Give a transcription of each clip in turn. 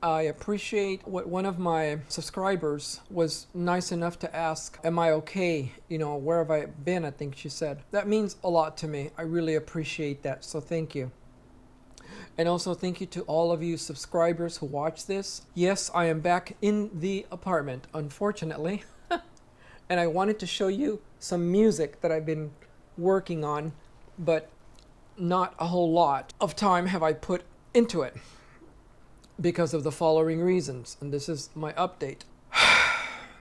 I appreciate what one of my subscribers was nice enough to ask, am I okay? You know, where have I been? I think she said. That means a lot to me. I really appreciate that. So thank you. And also thank you to all of you subscribers who watch this. Yes, I am back in the apartment, unfortunately. And I wanted to show you some music that I've been working on, but not a whole lot of time have I put into it because of the following reasons. And this is my update.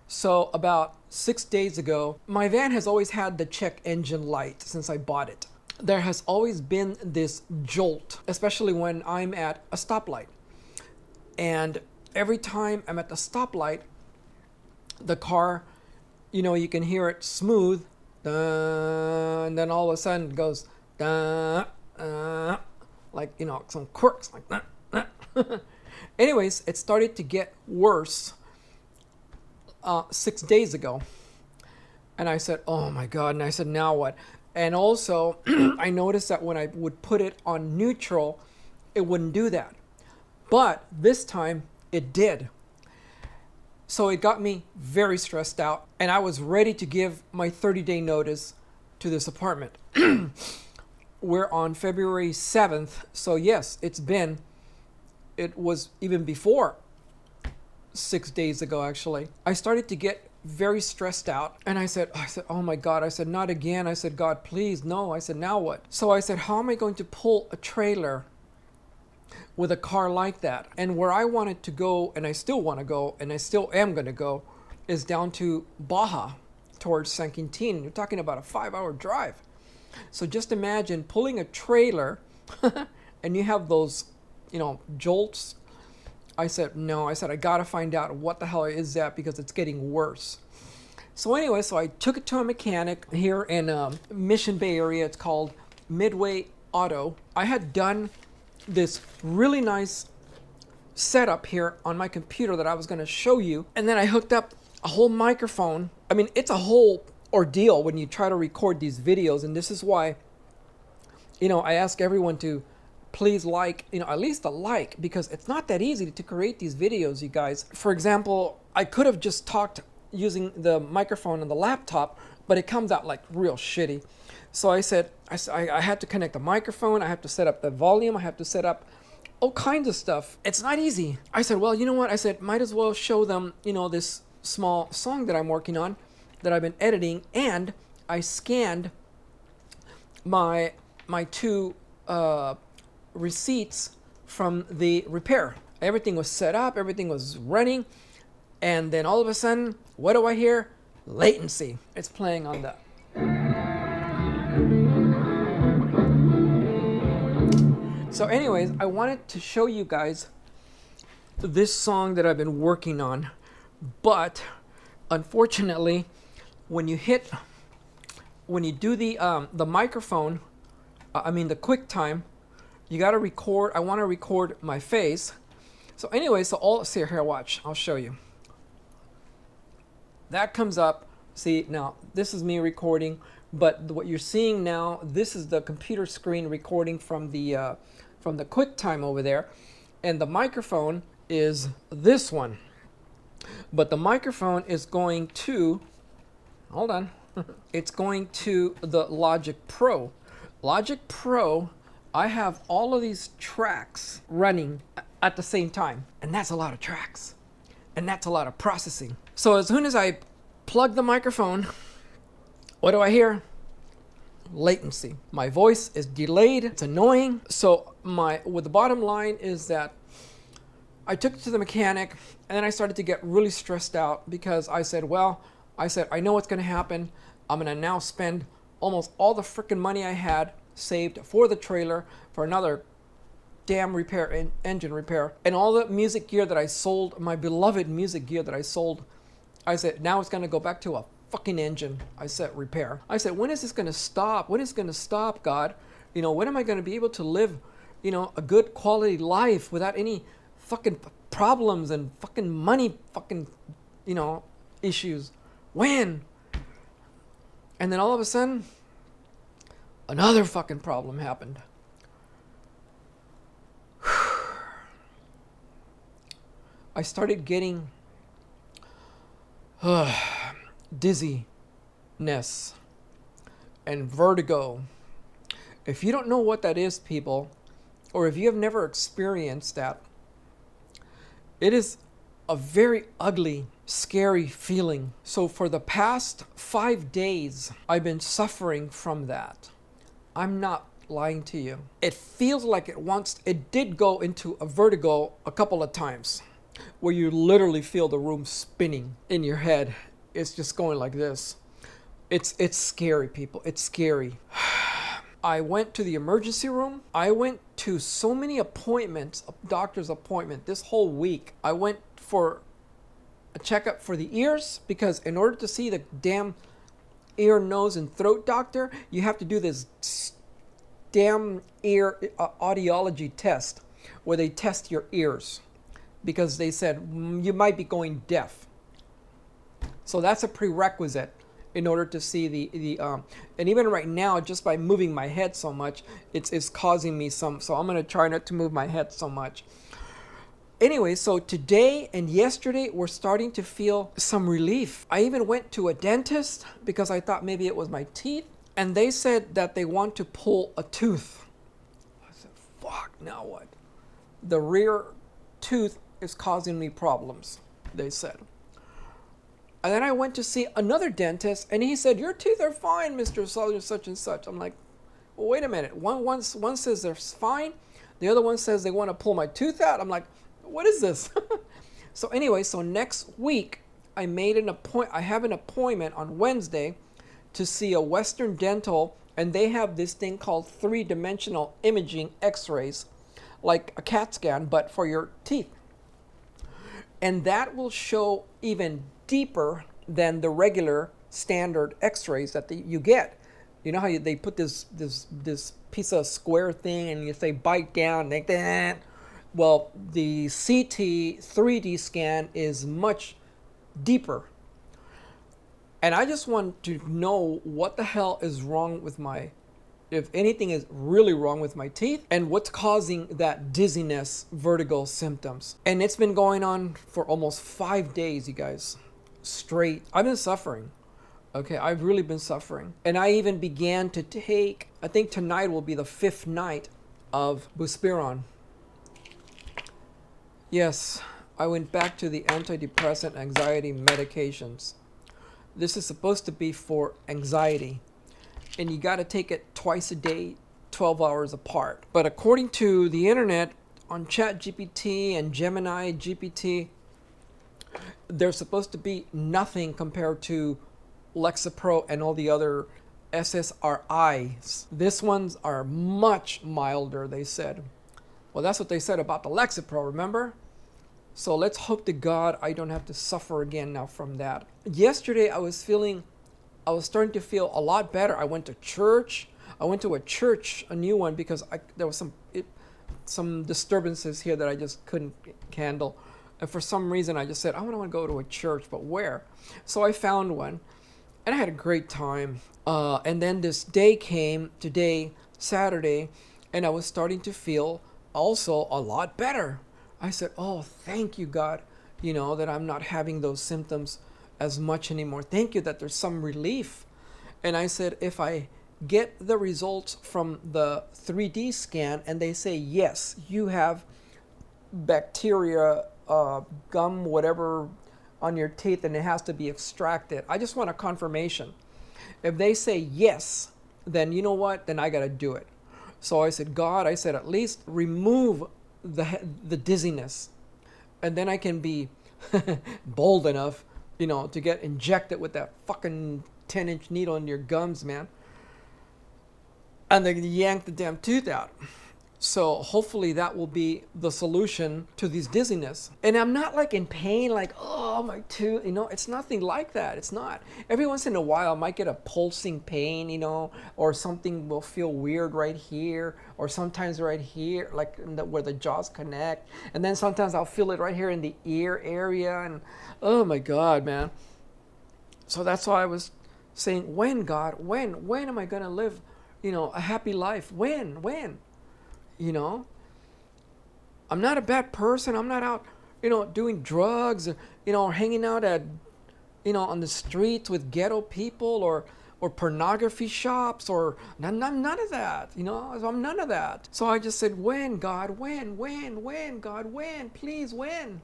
So about 6 days ago, my van has always had the check engine light since I bought it. There has always been this jolt, especially when I'm at a stoplight. And every time I'm at the stoplight, the car, you know, you can hear it smooth, and then all of a sudden it goes, like, you know, some quirks like that. Anyways, it started to get worse 6 days ago. And I said, oh my God. And I said, now what? And also, I noticed that when I would put it on neutral, it wouldn't do that. But this time, it did. So it got me very stressed out. And I was ready to give my 30-day notice to this apartment. We're on February 7th. So yes, it was even before 6 days ago, actually. I started to get very stressed out, and I said, oh my God. I said, not again. I said, God, please, no. I said, now what? So I said, how am I going to pull a trailer with a car like that? And where I wanted to go, and I still want to go, and I still am going to go, is down to Baja towards San Quintin. You're talking about a 5-hour drive. So just imagine pulling a trailer and you have those, you know, jolts. I said, no. I said, I got to find out what the hell is that, because it's getting worse. So anyway, so I took it to a mechanic here in Mission Bay area. It's called Midway Auto. I had done this really nice setup here on my computer that I was going to show you. And then I hooked up a whole microphone. I mean, it's a whole ordeal when you try to record these videos. And this is why, you know, I ask everyone to please like, you know, at least a like, because it's not that easy to create these videos, you guys. For example, I could have just talked using the microphone on the laptop, but it comes out like real shitty. So I said, I had to connect the microphone, I have to set up the volume, I have to set up all kinds of stuff. It's not easy. I said, well, you know what? I said, might as well show them, you know, this small song that I'm working on, that I've been editing, and I scanned my two receipts from the repair. Everything was set up, everything was running, and then all of a sudden, what do I hear? Latency. It's playing on the... So anyways, I wanted to show you guys this song that I've been working on, but unfortunately, when you do the microphone, I mean the QuickTime, you got to record. I want to record my face. So anyway, see here, watch. I'll show you. That comes up. See, now this is me recording, but what you're seeing now, this is the computer screen recording from the QuickTime over there, and the microphone is this one. But the microphone is going to, hold on, it's going to the Logic Pro. Logic Pro, I have all of these tracks running at the same time, and that's a lot of tracks, and that's a lot of processing. So as soon as I plug the microphone, what do I hear? Latency. My voice is delayed. It's annoying. So the bottom line is that I took it to the mechanic, and then I started to get really stressed out because I said, I know what's going to happen. I'm going to now spend almost all the freaking money I had saved for the trailer for another damn repair, engine repair, and all the music gear that I sold, my beloved music gear that I sold. I said, now it's going to go back to a fucking engine. I said, repair. I said, when is this going to stop? When is it going to stop, God? You know, when am I going to be able to live, you know, a good quality life without any fucking problems and fucking money, fucking, you know, issues? When? And then all of a sudden, another fucking problem happened. I started getting dizziness and vertigo. If you don't know what that is, people, or if you have never experienced that, it is a very ugly, scary feeling. So for the past 5 days, I've been suffering from that. I'm not lying to you. It feels like it did go into a vertigo a couple of times, where you literally feel the room spinning in your head. It's just going like this. It's scary, people. It's scary. I went to the emergency room. I went to so many appointments, a doctor's appointment this whole week. I went for a checkup for the ears, because in order to see the damn ear, nose, and throat doctor, you have to do this damn ear audiology test where they test your ears, because they said you might be going deaf. So that's a prerequisite in order to see the and even right now, just by moving my head so much, it's causing me some, so I'm going to try not to move my head so much. Anyway, so today and yesterday, we're starting to feel some relief. I even went to a dentist because I thought maybe it was my teeth, and they said that they want to pull a tooth. I said, fuck, now what? The rear tooth is causing me problems, they said. And then I went to see another dentist, and he said, your teeth are fine, Mr. Such and such. I'm like, well, wait a minute. One says they're fine. The other one says they want to pull my tooth out. I'm like, what is this? So anyway, so next week, I have an appointment on Wednesday to see a Western Dental, and they have this thing called 3-dimensional imaging x-rays, like a CAT scan, but for your teeth. And that will show even deeper than the regular standard x-rays that you get. You know how they put this piece of square thing and you say bite down like that? Well, the CT 3D scan is much deeper. And I just want to know what the hell is wrong with if anything is really wrong with my teeth, and what's causing that dizziness, vertigo symptoms. And it's been going on for almost 5 days, you guys, straight. I've been suffering. Okay, I've really been suffering. And I even began to take, I think tonight will be the 5th night of Buspirone. Yes, I went back to the antidepressant anxiety medications. This is supposed to be for anxiety, and you got to take it twice a day, 12 hours apart. But according to the internet, on ChatGPT and Gemini GPT, there's supposed to be nothing compared to Lexapro and all the other SSRIs. These ones are much milder, they said. Well, that's what they said about the Lexapro, remember? So let's hope to God I don't have to suffer again now from that. Yesterday I was starting to feel a lot better. I went to church. I went to a new one, because there was some disturbances here that I just couldn't handle. And for some reason I just said, I want to go to a church, but where? So I found one, and I had a great time. And then this day came, today, Saturday, and I was starting to feel also a lot better. I said, oh, thank you, God, that I'm not having those symptoms as much anymore. Thank you that there's some relief. And I said, if I get the results from the 3D scan and they say, yes, you have bacteria, gum, whatever on your teeth, and it has to be extracted. I just want a confirmation. If they say yes, then you know what? Then I got to do it. So I said, God, I said, at least remove the dizziness, and then I can be bold enough, to get injected with that fucking 10-inch needle in your gums, man, and then yank the damn tooth out. So hopefully that will be the solution to these dizziness. And I'm not like in pain, like, oh, my tooth, it's nothing like that. It's not. Every once in a while I might get a pulsing pain, or something will feel weird right here, or sometimes right here, like where the jaws connect. And then sometimes I'll feel it right here in the ear area. And oh my God, man. So that's why I was saying, when, God, when am I going to live, a happy life? When? I'm not a bad person. I'm not out doing drugs, or hanging out at, on the streets with ghetto people, or pornography shops, or none of that. I'm none of that. So I just said, when, God, when, God, when, please, when?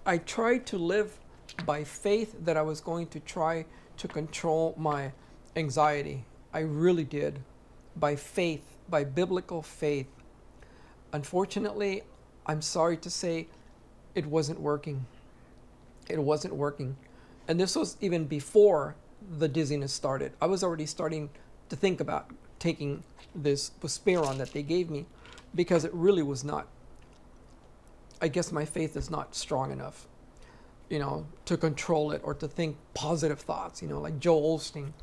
I tried to live by faith that I was going to try to control my anxiety. I really did. By faith, by biblical faith. Unfortunately, I'm sorry to say, it wasn't working. It wasn't working. And this was even before the dizziness started. I was already starting to think about taking this Buspirone that they gave me, because it really was not, I guess my faith is not strong enough, to control it, or to think positive thoughts, like Joel Osteen,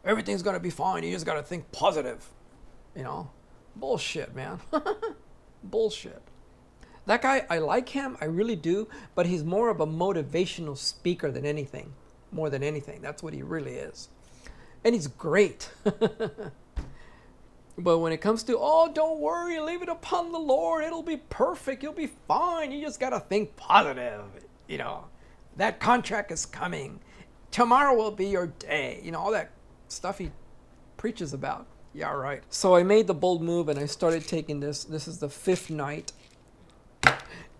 everything's going to be fine. You just got to think positive, bullshit, man. Bullshit. That guy, I like him, I really do, but he's more of a motivational speaker than anything, more than anything. That's what he really is. And he's great. But when it comes to, oh, don't worry, leave it upon the Lord, it'll be perfect, you'll be fine, you just got to think positive, that contract is coming, tomorrow will be your day, all that stuff he preaches about. Yeah, right. So I made the bold move and I started taking this. This is the 5th night.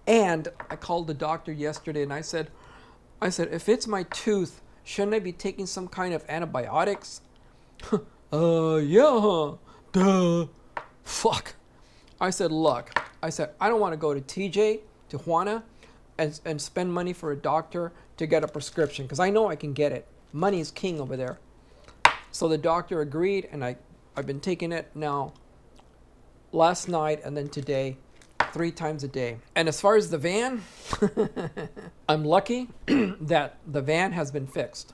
And I called the doctor yesterday and I said, if it's my tooth, shouldn't I be taking some kind of antibiotics? Yeah, duh. Fuck. I said, look, I don't want to go to TJ, Tijuana, and spend money for a doctor to get a prescription, because I know I can get it. Money is king over there. So the doctor agreed, and I've been taking it now last night and then today, 3 times a day. And as far as the van, I'm lucky that the van has been fixed.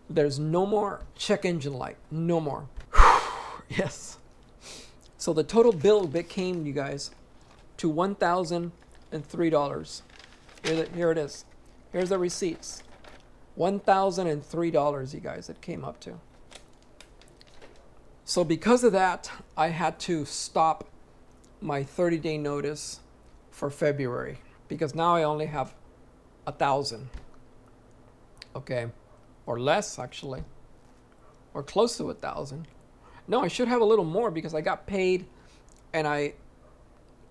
There's no more check engine light. No more. Yes. So the total bill came, you guys, to $1,003. Here it is. Here's the receipts. $1,003, you guys, it came up to. So because of that, I had to stop my 30-day notice for February, because now I only have 1,000. Okay, or less actually, or close to 1,000. No, I should have a little more because I got paid, and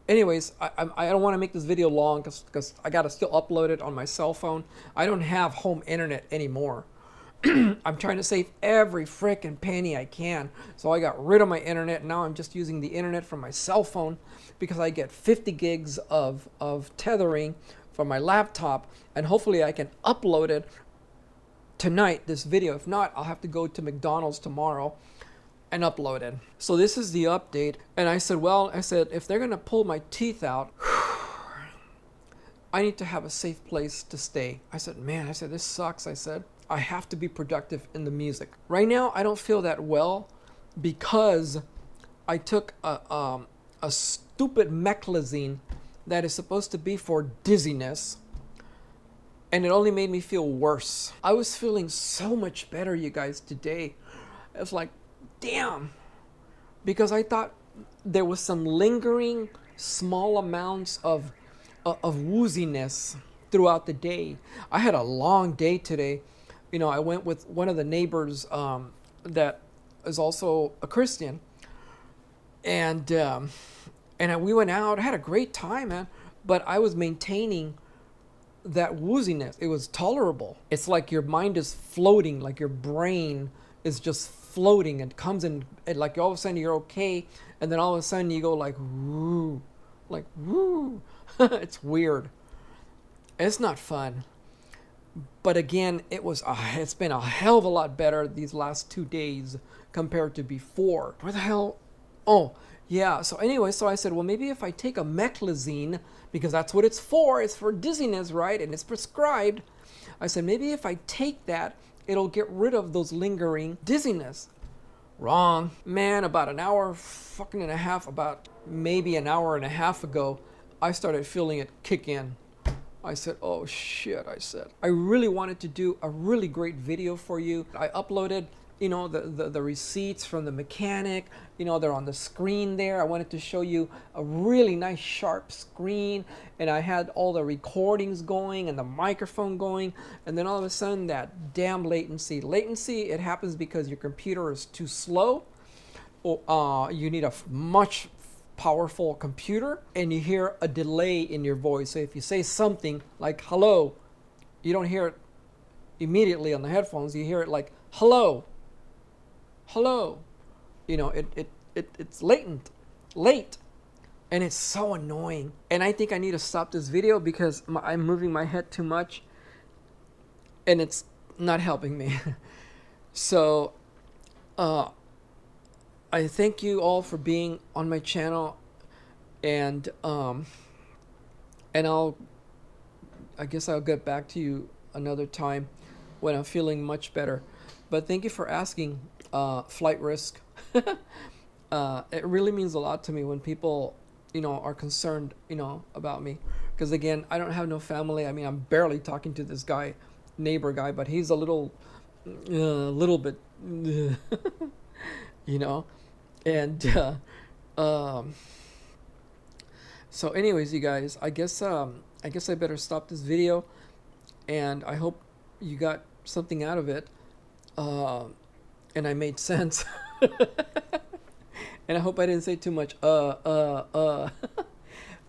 anyways, I don't want to make this video long because I got to still upload it on my cell phone. I don't have home internet anymore. I'm trying to save every frickin' penny I can. So I got rid of my internet. Now I'm just using the internet from my cell phone because I get 50 gigs of tethering from my laptop. And hopefully I can upload it tonight, this video. If not, I'll have to go to McDonald's tomorrow and upload it. So this is the update. And I said, if they're going to pull my teeth out, I need to have a safe place to stay. I said, this sucks. I said, I have to be productive in the music. Right now, I don't feel that well because I took a stupid meclizine that is supposed to be for dizziness, and it only made me feel worse. I was feeling so much better, you guys, today. It was like, damn, because I thought there was some lingering small amounts of wooziness throughout the day. I had a long day today. I went with one of the neighbors that is also a Christian, and we went out. I had a great time, man. But I was maintaining that wooziness. It was tolerable. It's like your mind is floating, like your brain is just floating and comes in, and like all of a sudden you're okay, and then all of a sudden you go like woo, like woo. It's weird. It's not fun. But again, it's been a hell of a lot better these last 2 days compared to before. Where the hell? Oh, yeah. So anyway, so I said, well, maybe if I take a meclizine, because that's what it's for dizziness, right? And it's prescribed. I said, maybe if I take that, it'll get rid of those lingering dizziness. Wrong. Man, about an hour and a half ago, I started feeling it kick in. I said, oh shit, I really wanted to do a really great video for you. I uploaded you know, the receipts from the mechanic. You know, they're on the screen there. I wanted to show you a really nice sharp screen, and I had all the recordings going and the microphone going, and then all of a sudden that damn latency. It happens because your computer is too slow, or you need a much powerful computer, and you hear a delay in your voice. So if you say something like hello, you don't hear it immediately on the headphones. You hear it like hello, hello. You know, it's late, and it's so annoying. And I think I need to stop this video because I'm moving my head too much, and it's not helping me. So I thank you all for being on my channel, and I guess I'll get back to you another time when I'm feeling much better. But thank you for asking, Flight Risk. It really means a lot to me when people, you know, are concerned, you know, about me. Because again, I don't have no family. I mean, I'm barely talking to this guy, neighbor guy, but he's a little bit, you know. And so anyways, you guys, I guess I better stop this video, and I hope you got something out of it, and I made sense. And I hope I didn't say too much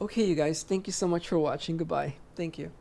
Okay, you guys, thank you so much for watching. Goodbye. Thank you.